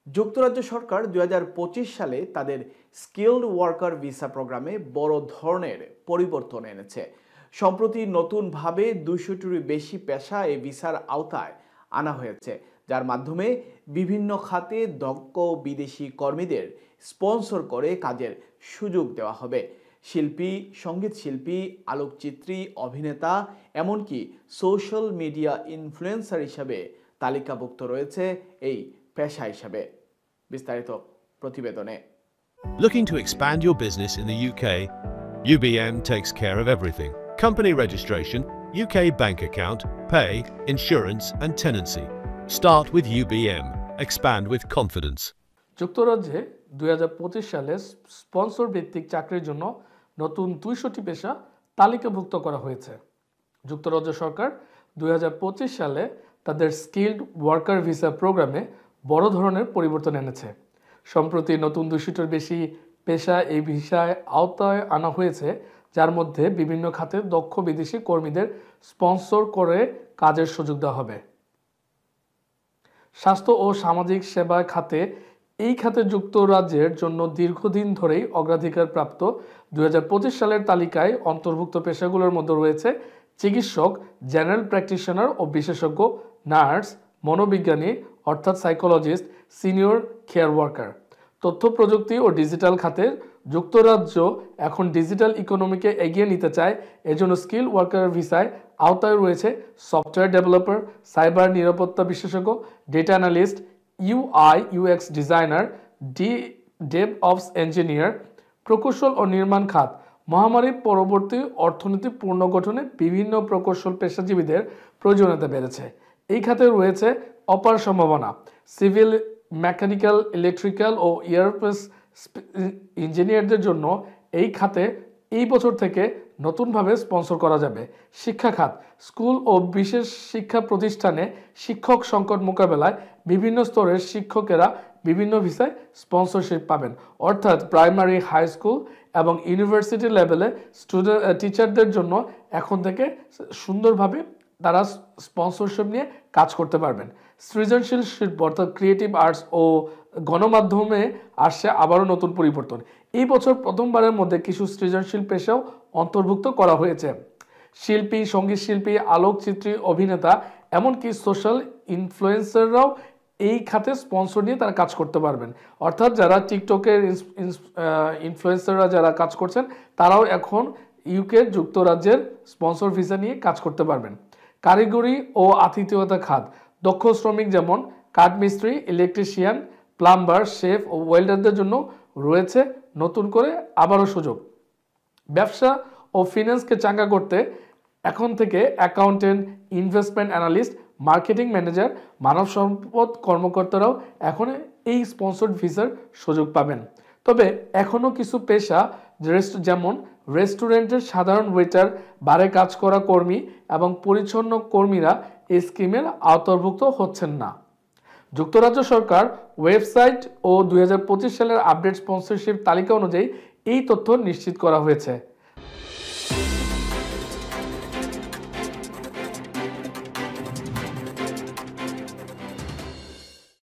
যুক্তরাজ্য সরকার ২০২৫ সালে তাদের স্কিলড ওয়ার্কার ভিসা প্রোগ্রামে বড় ধরনের পরিবর্তন এনেছে। সম্প্রতি নতুনভাবে ২০০টিরও বেশি পেশা এই ভিসার আওতায় আনা হয়েছে, যার মাধ্যমে বিভিন্ন খাতে দক্ষ বিদেশি কর্মীদের স্পন্সর করে কাজের সুযোগ দেওয়া হবে। শিল্পী, সঙ্গীত শিল্পী, আলোকচিত্রী, অভিনেতা, এমনকি সোশ্যাল মিডিয়া ইনফ্লুয়েন্সার হিসাবে তালিকাভুক্ত রয়েছে এই পেশা হিসাবে। বিস্তারিত প্রতিবেদনে। Looking to expand your business in the UK? UBM takes care of everything. Company registration, UK bank account, pay, insurance and tenancy. Start with UBM. Expand with confidence. যুক্তরাজ্যে ২০২৫ সালে স্পন্সর ভিত্তিক চাকরির জন্য নতুন ২০০টি পেশা তালিকাভুক্ত করা হয়েছে। যুক্তরাজ্য সরকার ২০২৫ সালে তাদের স্কিলড ওয়ার্কার ভিসা প্রোগ্রামে বড় ধরনের পরিবর্তন এনেছে। সম্প্রতি নতুন ২০০টির বেশি পেশা এই ভিসায় আওতায় আনা হয়েছে, যার মধ্যে বিভিন্ন খাতে দক্ষ বিদেশি কর্মীদের স্পন্সর করে কাজের সুযোগ দেওয়া হবে। স্বাস্থ্য ও সামাজিক সেবা খাতে এই খাতে যুক্তরাজ্যের জন্য দীর্ঘদিন ধরেই অগ্রাধিকার প্রাপ্ত ২০২৫ সালের তালিকায় অন্তর্ভুক্ত পেশাগুলোর মধ্যে রয়েছে চিকিৎসক, জেনারেল প্র্যাকটিশনার ও বিশেষজ্ঞ, নার্স, মনোবিজ্ঞানী অর্থাৎ সাইকোলজিস্ট, সিনিয়র কেয়ার ওয়ার্কার। তথ্য প্রযুক্তি ও ডিজিটাল খাতে যুক্তরাজ্য এখন ডিজিটাল ইকোনমিকে এগিয়ে নিতে চায়। এজন্য স্কিল ওয়ার্কার ভিসায় আওতায় রয়েছে সফটওয়্যার ডেভেলপার, সাইবার নিরাপত্তা বিশেষজ্ঞ, data analyst, UI/UX designer, DevOps engineer. প্রকৌশল ও নির্মাণ খাত মহামারী পরবর্তী অর্থনীতি পুনর্গঠনে বিভিন্ন প্রকৌশল পেশাজীবীদের প্রয়োজনীয়তা বেড়েছে। এই খাতে রয়েছে অপার সম্ভাবনা। সিভিল, মেকানিক্যাল, ইলেকট্রিক্যাল ও এয়ারস্পেস ইঞ্জিনিয়ারদের জন্য এই খাতে এই বছর থেকে নতুনভাবে স্পন্সর করা যাবে। শিক্ষা খাত স্কুল ও বিশেষ শিক্ষা প্রতিষ্ঠানে শিক্ষক সংকট মোকাবেলায় বিভিন্ন স্তরের শিক্ষকেরা বিভিন্ন ভিসায় স্পন্সরশিপ পাবেন, অর্থাৎ প্রাইমারি, হাই স্কুল এবং ইউনিভার্সিটি লেভেলে টিচারদের জন্য এখন থেকে সুন্দরভাবে তারা স্পন্সরশিপ নিয়ে কাজ করতে পারবেন। সৃজনশীল শিল্প অর্থাৎ ক্রিয়েটিভ আর্টস ও গণমাধ্যমে আসছে আবারও নতুন পরিবর্তন। এই বছর প্রথমবারের মধ্যে কিছু সৃজনশীল পেশাও অন্তর্ভুক্ত করা হয়েছে। শিল্পী, সঙ্গীত শিল্পী, আলোকচিত্রী, অভিনেতা, এমনকি সোশ্যাল ইনফ্লুয়েন্সাররাও এই খাতে স্পন্সর নিয়ে তারা কাজ করতে পারবেন। অর্থাৎ যারা টিকটকের ইনফ্লুয়েন্সাররা যারা কাজ করছেন, তারাও এখন যুক্তরাজ্যের স্পন্সর ভিসা নিয়ে কাজ করতে পারবেন। কারিগরি ও আতিথেয়তা খাত দক্ষ শ্রমিক যেমন কাঠমিস্ত্রি, ইলেকট্রিশিয়ান, প্লাম্বার, শেফ ও ওয়েল্ডারদের জন্য রয়েছে নতুন করে আবারও সুযোগ। ব্যবসা ও ফিন্যান্সকে চাঙ্গা করতে এখন থেকে accountant, investment analyst, marketing manager, মানব সম্পদ কর্মকর্তারাও এখন এই স্পন্সর্ড ভিসার সুযোগ পাবেন। তবে এখনও কিছু পেশা যেমন রেস্টুরেন্টের সাধারণ ওয়েটার, বারে কাজ করা কর্মী এবং পরিচ্ছন্ন কর্মীরা এই স্কিমের আওতাভুক্ত হচ্ছেন না। যুক্তরাজ্য সরকার ওয়েবসাইট ও ২০২৫ সালের আপডেট স্পন্সরশিপ তালিকা অনুযায়ী এই তথ্য নিশ্চিত করা হয়েছে।